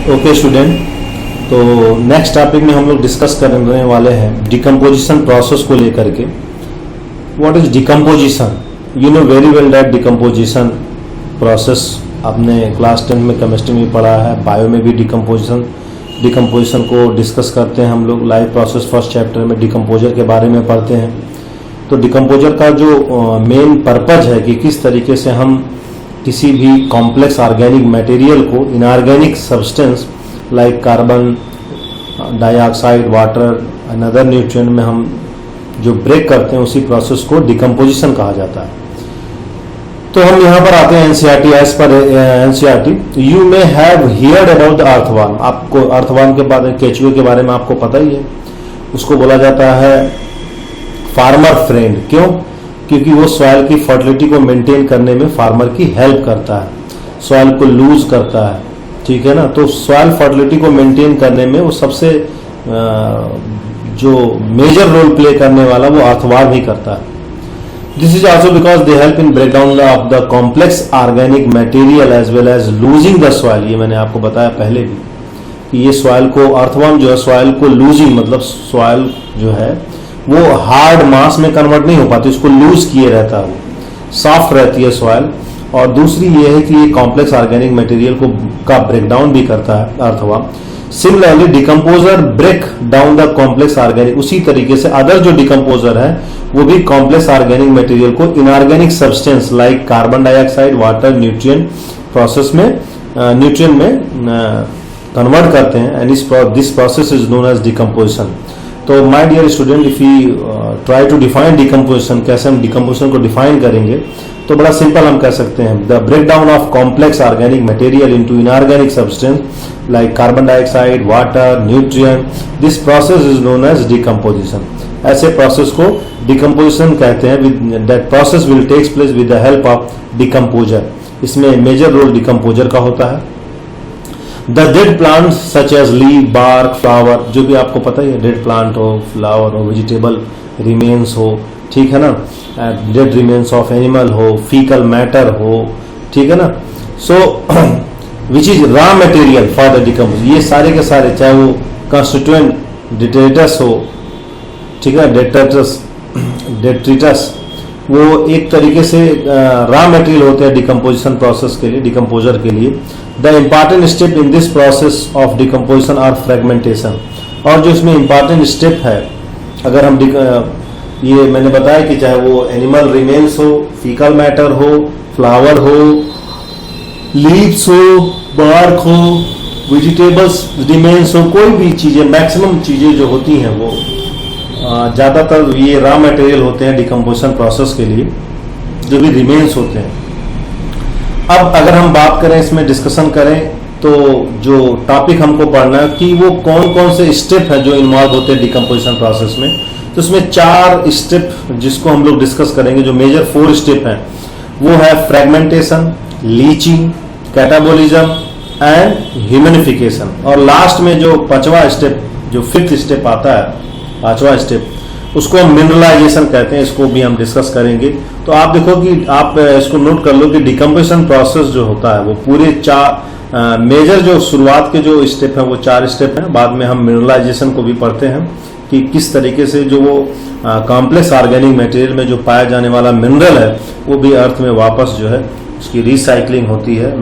Okay student, तो next topic में हम लोग डिस्कस करने वाले हैं डिकम्पोजिशन प्रोसेस को लेकर के। What is decomposition? You know very well that decomposition process आपने क्लास 10 में केमिस्ट्री में पढ़ा है, बायो में भी डिकम्पोजिशन को डिस्कस करते हैं हम लोग। लाइफ प्रोसेस फर्स्ट चैप्टर में डिकम्पोजर के बारे में पढ़ते हैं। तो डिकम्पोजर का जो मेन पर्पज है कि किस तरीके से हम किसी भी कॉम्प्लेक्स ऑर्गेनिक मटेरियल को inorganic substance like carbon dioxide, water and other nutrient में हम जो ब्रेक करते हैं उसी प्रोसेस को डिकम्पोजिशन कहा जाता है। तो हम यहाँ पर आते हैं NCERT. As per NCERT you may have heard about the earthworm. आपको अर्थवर्म के बारे में, केचुए के बारे में आपको पता ही है। उसको बोला जाता है फार्मर फ्रेंड। क्यों? क्योंकि वो सॉइल की फर्टिलिटी को मेंटेन करने में फार्मर की हेल्प करता है, सॉइल को लूज करता है, ठीक है ना। तो सॉइल फर्टिलिटी को मेंटेन करने में वो सबसे जो मेजर रोल प्ले करने वाला वो अर्थवर्म ही करता है। This is also because they help in break down of the complex organic material as well as loosing the soil. ये मैंने आपको बताया पहले भी कि ये सॉइल को, अर्थवर्म जो है सॉइल को लूजिंग, मतलब सॉइल जो है वो हार्ड मास में कन्वर्ट नहीं हो पाती, उसको लूज किए रहता है, वो सॉफ्ट रहती है सॉइल। और दूसरी ये है कि ये कॉम्प्लेक्स ऑर्गेनिक मटेरियल को का ब्रेक डाउन भी करता है earthworm. Similarly decomposer break down the complex organic. उसी तरीके से अदर जो डिकम्पोजर है वो भी कॉम्प्लेक्स ऑर्गेनिक मटेरियल को inorganic substance like carbon dioxide, water, nutrient process में न्यूट्रिएंट में कन्वर्ट करते हैं and this process is known as decomposition. तो my dear student, if you try to define decomposition, कैसे हम डिकम्पोजिशन को डिफाइन करेंगे तो बड़ा सिंपल हम कह सकते हैं the break down of complex organic material into inorganic substance like carbon dioxide, water, nutrient. This process is known as decomposition. ऐसे प्रोसेस को डिकम्पोजिशन कहते हैं। That process will takes place with the help of decomposer. इसमें major role decomposer का होता है। The dead plant such as leave, bark, flower, जो भी आपको पता ही है, डेड प्लांट हो, फ्लावर हो, वेजिटेबल रिमेन्स हो, ठीक है ना, डेड रिमेन्स ऑफ एनिमल हो, फीकल मैटर हो, ठीक है ना। So which is raw material for the decomposition. ये सारे के सारे, चाहे वो कंस्टिट्यूएंट डिट्रेटस हो, ठीक है, डेट्रिटस, वो एक तरीके से रॉ मटेरियल होते हैं डिकम्पोजिशन प्रोसेस के लिए, डिकम्पोजर के लिए। The important step in this process of decomposition are fragmentation. और जो इसमें इम्पॉर्टेंट स्टेप है, अगर हम ये मैंने बताया कि चाहे वो एनिमल रिमेन्स हो, फीकल मैटर हो, फ्लावर हो, लीव्स हो, बार्क हो, वेजिटेबल्स रिमेन्स हो, कोई भी चीजें, मैक्सिमम चीजें जो होती हैं वो ज़्यादातर ये रॉ मटेरियल होते हैं डिकम्पोजिशन प्रोसेस के लिए, जो भी रिमेन्स होते हैं। अब अगर हम बात करें, इसमें डिस्कशन करें, तो जो टॉपिक हमको पढ़ना है कि वो कौन कौन से स्टेप हैं जो इन्वॉल्व होते हैं डिकम्पोजिशन प्रोसेस में। तो इसमें 4 स्टेप जिसको हम लोग डिस्कस करेंगे, जो मेजर 4 स्टेप हैं, वो है फ्रेगमेंटेशन, लीचिंग, कैटाबोलिज्म एंड ह्यूमिनिफिकेशन। और लास्ट में जो 5वां स्टेप, जो 5th स्टेप आता है, 5वां स्टेप, उसको हम मिनरलाइजेशन कहते हैं। इसको भी हम डिस्कस करेंगे। तो आप देखो कि आप इसको नोट कर लो कि डिकम्पोजिशन प्रोसेस जो होता है वो पूरे 4 मेजर जो शुरुआत के जो स्टेप हैं वो 4 स्टेप हैं। बाद में हम मिनरलाइजेशन को भी पढ़ते हैं कि किस तरीके से जो वो कॉम्प्लेक्स ऑर्गेनिक मटेरियल में जो पाया जाने वाला मिनरल है वो भी अर्थ में वापस जो है उसकी रिसाइकलिंग होती है।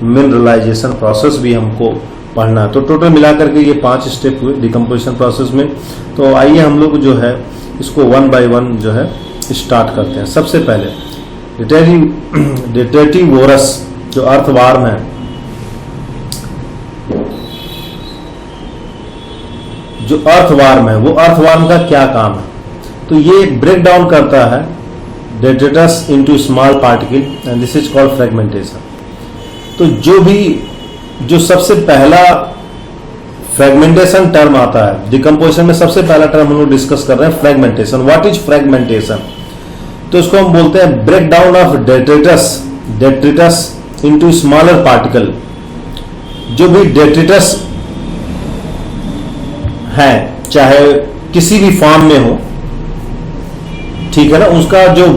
मिनरलाइजेशन प्रोसेस भी हमको पढ़ना है। तो टोटल मिलाकर के ये 5 स्टेप हुए डिकम्पोजिशन प्रोसेस में। तो आइए हम लोग जो है इसको 1 by 1 जो है स्टार्ट करते हैं। सबसे पहले डिटेटिवोरस जो अर्थवर्म है, जो अर्थवर्म है वो अर्थवर्म का क्या काम है? तो ये ब्रेक डाउन करता है detritus into small particle and this is called fragmentation. तो जो सबसे पहला फ्रेगमेंटेशन टर्म आता है डिकम्पोजिशन में, सबसे पहला टर्म हम लोग डिस्कस कर रहे हैं फ्रेगमेंटेशन। What is fragmentation? तो इसको हम बोलते हैं break down of detritus into smaller particle. जो भी डेट्रिटस है, चाहे किसी भी फॉर्म में हो, ठीक है ना, उसका जो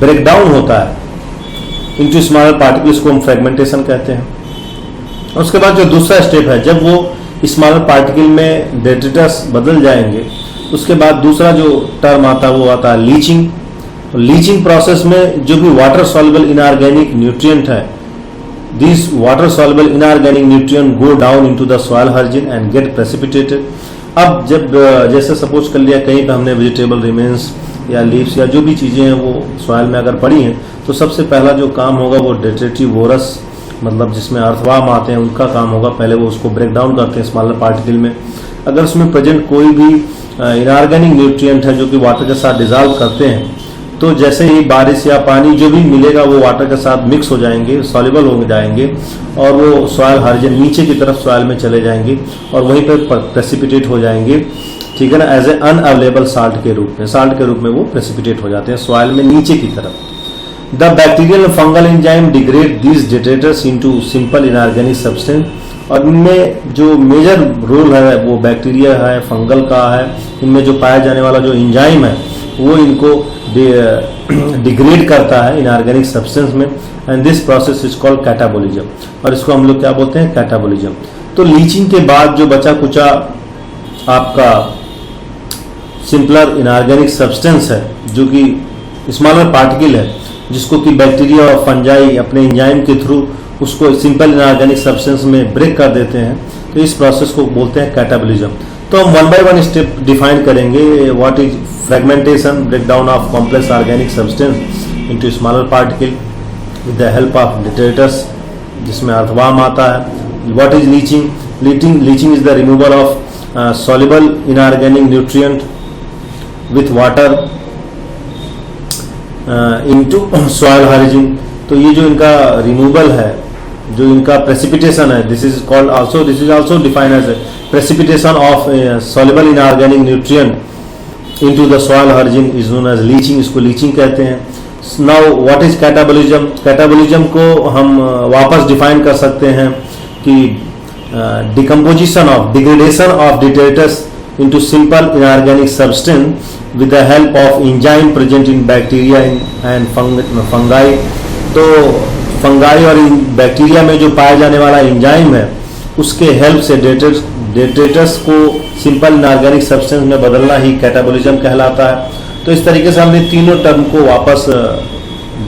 ब्रेक डाउन होता है इनटू स्मॉलर पार्टिकल, इसको हम फ्रेगमेंटेशन कहते हैं। उसके बाद जो दूसरा स्टेप है, जब वो स्मॉलर पार्टिकल में डेट्रिटस बदल जाएंगे, उसके बाद दूसरा जो टर्म आता है वो आता है लीचिंग। लीचिंग प्रोसेस में जो भी वाटर सॉल्युबल इनऑर्गेनिक न्यूट्रिएंट है, these water soluble inorganic nutrient go down into the soil margin and get precipitated। अब जब जैसे सपोज कर लिया कहीं पे हमने वेजिटेबल रिमेन्स या लीव्स या जो भी चीज़ें हैं वो सॉइल में अगर पड़ी हैं, तो सबसे पहला जो काम होगा वो डेट्रिटिवोरस, मतलब जिसमें अर्थवाम आते हैं, उनका काम होगा। पहले वो उसको ब्रेक डाउन करते हैं स्मॉलर पार्टिकल में। अगर उसमें प्रेजेंट कोई भी इनऑर्गेनिक न्यूट्रिएंट है जो कि वाटर के साथ डिजॉल्व करते हैं, तो जैसे ही बारिश या पानी जो भी मिलेगा वो वाटर के साथ मिक्स हो जाएंगे, सॉल्युबल हो जाएंगे और वो सॉइल हार्जन नीचे की तरफ सॉइल में चले जाएंगे और वहीं पर प्रेसिपिटेट हो जाएंगे, ठीक है ना, एज ए अनअवेलेबल साल्ट के रूप में। साल्ट के रूप में वो प्रेसिपिटेट हो जाते हैं सॉइल में नीचे की तरफ। The bacterial fungal enzyme degrade these detritus into simple inorganic substance. और इनमें जो मेजर रोल है वो बैक्टीरिया है, फंगल का है। इनमें जो पाया जाने वाला जो एंजाइम है वो इनको डिग्रेड करता है इनऑर्गेनिक सब्सटेंस में, and this process is called catabolism. और इसको हम लोग क्या बोलते हैं? कैटाबोलिज्म। तो लीचिंग के बाद जो बचा कुचा आपका सिंपलर इनऑर्गेनिक सब्सटेंस है, जो कि स्मॉलर पार्टिकल है, जिसको कि बैक्टीरिया और फंजाई अपने एंजाइम के थ्रू उसको सिंपल इनऑर्गेनिक सब्सटेंस में ब्रेक कर देते हैं, तो इस प्रोसेस को बोलते हैं कैटाबोलिज्म। तो हम one by one step define करेंगे। What is fragmentation, breakdown of complex organic substance into smaller particle with the help of detritus, जिसमें अर्थवाम आता है। What is leaching? Leaching is the removal of soluble inorganic nutrient with water into soil horizon. तो ये जो इनका removal है, जो इनका प्रेसिपिटेशन है, this is also defined as precipitation of soluble inorganic nutrient into the soil margin is known as leaching। इसको leaching कहते हैं। Now what is catabolism? Catabolism को हम वापस डिफाइन कर सकते हैं कि decomposition of degradation of detritus into simple inorganic substance with the help of enzyme present in bacteria and fungi। तो फंगाई और बैक्टीरिया में जो पाया जाने वाला एंजाइम है उसके हेल्प से डेट्रेटस को सिंपल इनऑर्गेनिक सब्सटेंस में बदलना ही कैटाबोलिज्म कहलाता है। तो इस तरीके से हमने तीनों टर्म को वापस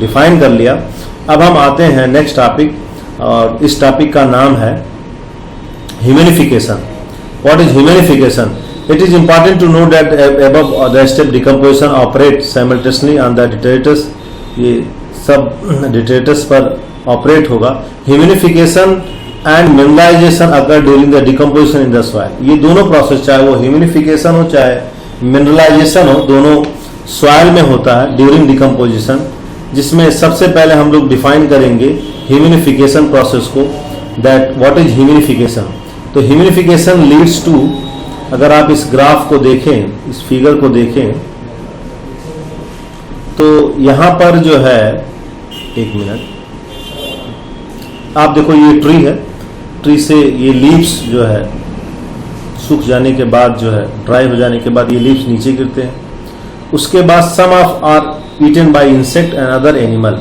डिफाइन कर लिया। अब हम आते हैं नेक्स्ट टॉपिक, और इस टॉपिक का नाम है humification. What is humification? It is important to know that above the step decomposition operate simultaneously on the detritus. ये सब डिट्रेटस पर ऑपरेट होगा। Humification and mineralisation occur during the decomposition in the soil. ये दोनों process, चाहे वो ह्यूमिनिफिकेशन हो चाहे मिनरलाइजेशन हो, दोनों सॉइल में होता है ड्यूरिंग डिकम्पोजिशन। जिसमें सबसे पहले हम लोग डिफाइन करेंगे ह्यूमिनिफिकेशन प्रोसेस को, दैट व्हाट इज ह्यूमिनिफिकेशन। तो ह्यूमिनिफिकेशन लीड्स टू, अगर आप इस ग्राफ को देखें, इस फिगर को देखें, तो यहां पर जो है, एक मिनट, आप देखो ये ट्री है, ट्री से ये लीव्स जो है सूख जाने के बाद, जो है ड्राई हो जाने के बाद ये लीव्स नीचे गिरते हैं। उसके बाद some of are eaten by insect and other animal,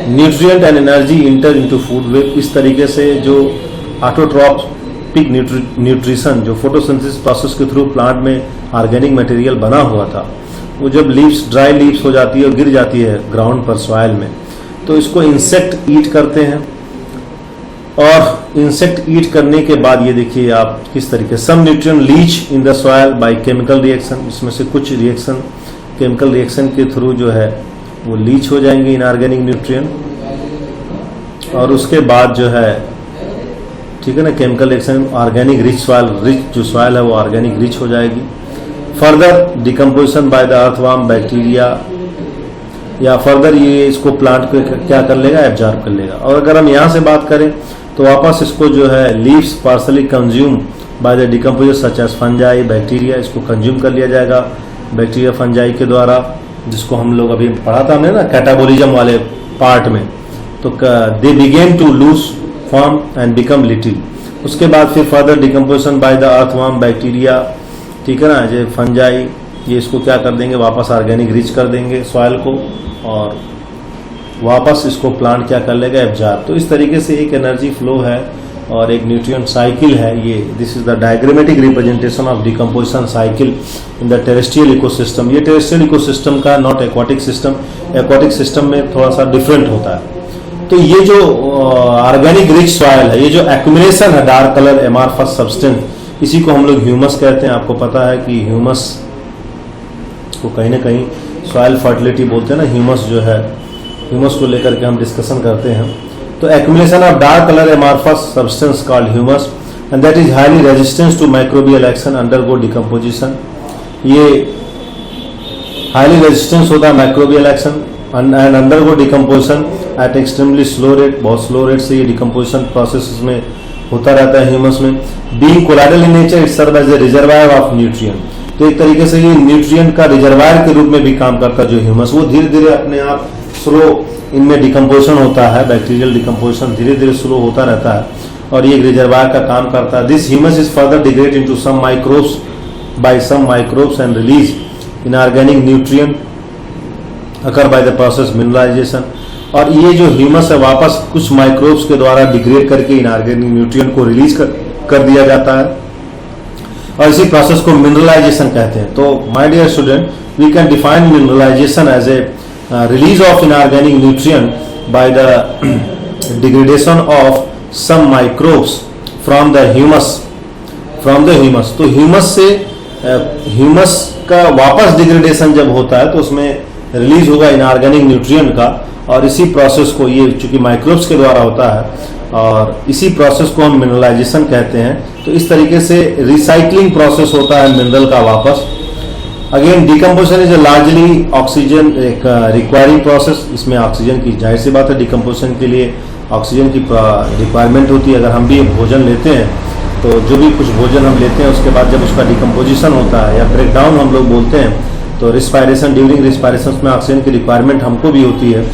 nutrient and energy enter into food web. इस तरीके से जो ऑटोट्रॉपिक न्यूट्रिशन, जो फोटोसिंथेसिस प्रोसेस के थ्रू प्लांट में ऑर्गेनिक मटेरियल बना हुआ था, वो जब लीव्स, ड्राई लीव्स हो जाती है और गिर जाती है ग्राउंड पर सॉइल में, तो इसको इंसेक्ट ईट करते हैं। और इंसेक्ट ईट करने के बाद ये देखिए आप किस तरीके, some nutrient leach in the soil by chemical reaction. इसमें से कुछ रिएक्शन, केमिकल रिएक्शन के थ्रू जो है वो लीच हो जाएंगे इनऑर्गेनिक न्यूट्रिएंट। और उसके बाद जो है, ठीक है ना, chemical reaction organic rich soil, rich जो सॉइल है वो ऑर्गेनिक रिच हो जाएगी। Further decomposition by the earthworm bacteria, या फर्दर ये इसको प्लांट को क्या कर लेगा, एब्जॉर्ब कर लेगा। और अगर हम यहाँ से बात करें तो वापस इसको जो है leaves partially consume by the decomposer such as fungi, bacteria, इसको कंज्यूम कर लिया जाएगा बैक्टीरिया फंजाई के द्वारा, जिसको हम लोग अभी पढ़ा था हमने ना कैटाबोलिज्म वाले पार्ट में। तो they begin to lose form and become little. उसके बाद फिर further decomposition by the earthworm bacteria, ठीक है ना, जो फंजाई, ये इसको क्या कर देंगे, वापस ऑर्गेनिक रिच कर देंगे सॉइल को, और वापस इसको प्लांट क्या कर लेगा, एब्जॉर्ब। तो इस तरीके से एक एनर्जी फ्लो है और एक न्यूट्रिएंट साइकिल है। ये this is the diagrammatic representation of decomposition cycle in the terrestrial ecosystem. ये टेरेस्ट्रियल इकोसिस्टम का, not aquatic system. Aquatic system में थोड़ा सा डिफरेंट होता है। तो ये जो ऑर्गेनिक रिच सॉइल है, ये जो एक्यूमुलेशन है डार्क कलर एमार्फस सब्सटेंस, इसी को हम लोग ह्यूमस कहते हैं। आपको पता है कि ह्यूमस को कहीं ना कहीं सॉइल फर्टिलिटी बोलते हैं ना, ह्यूमस जो है, ह्यूमस को लेकर के हम डिस्कशन करते हैं। तो accumulation of dark colour amorphous substance called humus and that is highly resistance to microbial action undergo decomposition. ये हाईली रेजिस्टेंस होता है microbial action and undergo decomposition at extremely slow rate. बहुत स्लो रेट से ये decomposition process में होता रहता है ह्यूमस में। Being colloidal in nature, it serve as a reservoir of nutrient. तो एक तरीके से ये न्यूट्रिएंट का रिजर्वायर के रूप में भी काम करता है जो ह्यूमस। वो धीरे धीरे अपने आप स्लो इनमें डिकम्पोजिशन होता है, बैक्टीरियल डिकम्पोजिशन धीरे धीरे स्लो होता रहता है और ये एक रिजर्वायर का काम करता है। This humus is further degrade into some microbes by some microbes and release inorganic nutrient occur by the process mineralisation. और ये जो ह्यूमस है वापस कुछ माइक्रोब्स के द्वारा डिग्रेड करके इनऑर्गेनिक न्यूट्रिएंट को रिलीज कर दिया जाता है और इसी प्रोसेस को मिनरलाइजेशन कहते हैं। तो my dear student, we can define mineralisation as a release of inorganic nutrient by the degradation of some microbes from the humus। तो ह्यूमस से ह्यूमस का वापस डिग्रेडेशन जब होता है तो उसमें रिलीज होगा इनऑर्गेनिक न्यूट्रिएंट का और इसी प्रोसेस को, ये चूंकि माइक्रोब्स के द्वारा होता है और इसी प्रोसेस को हम मिनरलाइजेशन कहते हैं। तो इस तरीके से रिसाइकलिंग प्रोसेस होता है मिनरल का वापस। Again decomposition is largely oxygen एक रिक्वायरिंग प्रोसेस। इसमें ऑक्सीजन की, जाहिर सी बात है, डिकम्पोजिशन के लिए ऑक्सीजन की रिक्वायरमेंट होती है। अगर हम भी भोजन लेते हैं तो जो भी कुछ भोजन हम लेते हैं उसके बाद जब उसका डिकम्पोजिशन होता है या ब्रेक डाउन हम लोग बोलते हैं, तो रिस्पायरेशन, ड्यूरिंग रिस्पायरेशन में ऑक्सीजन की रिक्वायरमेंट हमको भी होती है।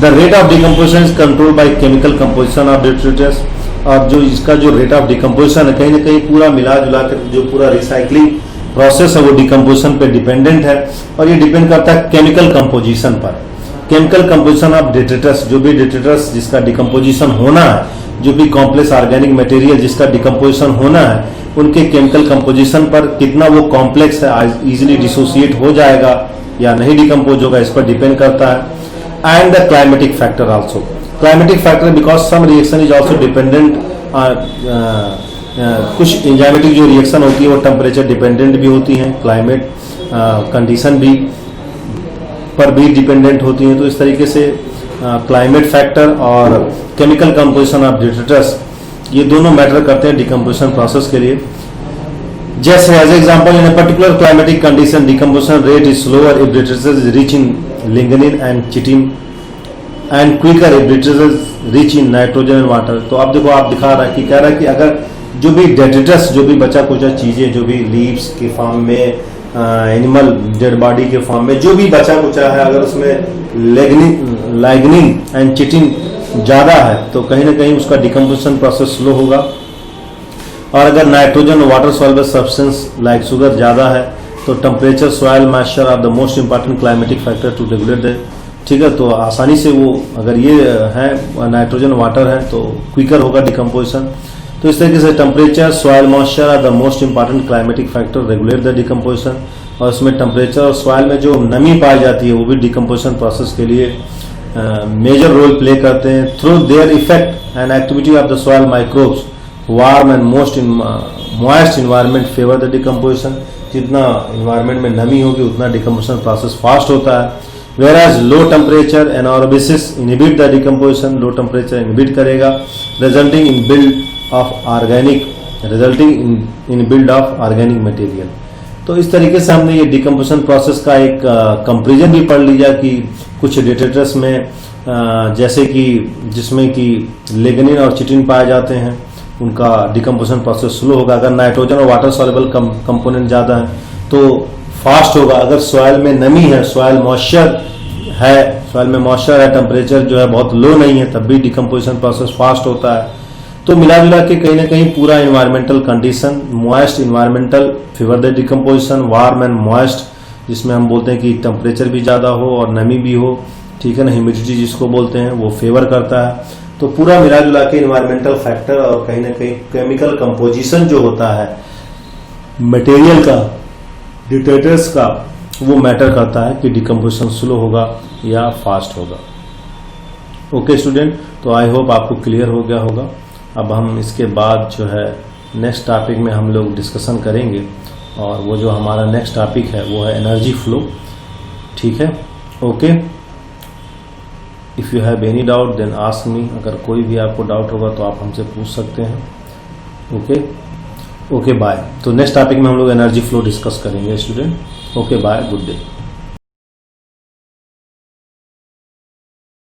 The rate of decomposition is control by chemical composition of detritus. और जो इसका जो रेट ऑफ डिकम्पोजिशन है कहीं ना कहीं पूरा मिला जुला कर जो पूरा रिसाइकलिंग प्रोसेस है वो डिकम्पोजिशन पे डिपेंडेंट है और ये डिपेंड करता है केमिकल कंपोजिशन पर। केमिकल कंपोजिशन ऑफ डिट्रीटस, जो भी डिट्रीटस जिसका डिकम्पोजिशन होना है, जो भी कॉम्प्लेक्स ऑर्गेनिक मटेरियल जिसका डिकम्पोजिशन होना है, उनके केमिकल कंपोजिशन पर कितना वो कॉम्प्लेक्स है, इजीली डिसोसिएट हो जाएगा या नहीं डिकम्पोज होगा, इस पर डिपेंड करता है। And the climatic factor also, climatic factor because some reaction is also dependent. कुछ एंजाइमेटिक जो रिएक्शन होती है वो टेम्परेचर डिपेंडेंट भी होती हैं, क्लाइमेट कंडीशन भी पर भी डिपेंडेंट होती हैं। तो इस तरीके से क्लाइमेट फैक्टर और केमिकल कंपोजिशन ऑफ डिट्रीटस ये दोनों मैटर करते हैं डिकम्पोजिशन प्रोसेस के लिए। जैसे as example, in a particular climatic condition decomposition rate is slower if detritus is rich in lignin and chitin and quicker if detritus is rich in nitrogen and water. तो अब देखो, आप दिखा रहा है कि कह रहा है कि अगर जो भी डेट्रीटस, जो भी बचा कुचा चीजें, जो भी लीव्स के फॉर्म में, एनिमल डेड बॉडी के फॉर्म में जो भी बचा कुचा है, अगर उसमें लाइग्निन एंड चिटिन ज्यादा है तो कहीं ना कहीं उसका डिकम्पोजिशन प्रोसेस स्लो होगा। और अगर nitrogen water soluble substance like sugar ज्यादा है तो temperature, soil moisture are the most important climatic factor to regulate the. ठीक है, तो आसानी से वो, अगर ये है नाइट्रोजन वाटर है तो क्विकर होगा डिकम्पोजिशन। तो इस तरीके से temperature, soil moisture are the most important climatic factor regulate the decomposition. और इसमें टेम्परेचर और सॉइल में जो नमी पाई जाती है वो भी डिकम्पोजिशन प्रोसेस के लिए मेजर रोल प्ले करते हैं। Through their effect and activity of the soil microbes warm and most moist environment favour the decomposition. जितना इन्वायरमेंट में नमी होगी उतना डिकम्पोजिशन प्रोसेस फास्ट होता है। Whereas low temperature anaerobic inhibit the decomposition, low temperature inhibit करेगा, resulting in build of organic material। तो इस तरीके से हमने ये डिकम्पोजिशन प्रोसेस का एक कंपेरिजन भी पढ़ लिया कि कुछ डिट्रीटस में जैसे कि जिसमें कि लिग्निन और चिटिन पाए जाते हैं उनका डिकम्पोजिशन प्रोसेस स्लो होगा। अगर नाइट्रोजन और वाटर सॉल्युबल कंपोनेंट ज़्यादा है तो फास्ट होगा। अगर सॉइल में नमी है, सॉइल मॉइस्चर है, टेम्परेचर जो है बहुत लो नहीं है, तब भी डिकम्पोजिशन प्रोसेस फास्ट होता है। तो मिला जुला के कहीं ना कहीं पूरा environmental condition, moist environmental favour the decomposition, warm and moist जिसमें हम बोलते हैं कि टेम्परेचर भी ज़्यादा हो और नमी भी हो, ठीक है ना, ह्यूमिडिटी जिसको बोलते हैं, वो फेवर करता है। तो पूरा मिला जुला के इन्वायरमेंटल फैक्टर और कहीं ना कहीं केमिकल कंपोजिशन जो होता है मटेरियल का, डिटर्जेंट्स का, वो मैटर करता है कि डिकम्पोजिशन स्लो होगा या फास्ट होगा। ओके स्टूडेंट, तो आई होप आपको क्लियर हो गया होगा। अब हम इसके बाद जो है नेक्स्ट टॉपिक में हम लोग डिस्कशन करेंगे, और वो जो हमारा नेक्स्ट टॉपिक है वो है एनर्जी फ्लो। ठीक है, okay. If you have any doubt then ask me. अगर कोई भी आपको डाउट होगा तो आप हमसे पूछ सकते हैं। Okay okay, bye. तो नेक्स्ट टॉपिक में हम लोग एनर्जी फ्लो डिस्कस करेंगे student. Okay, bye, good day.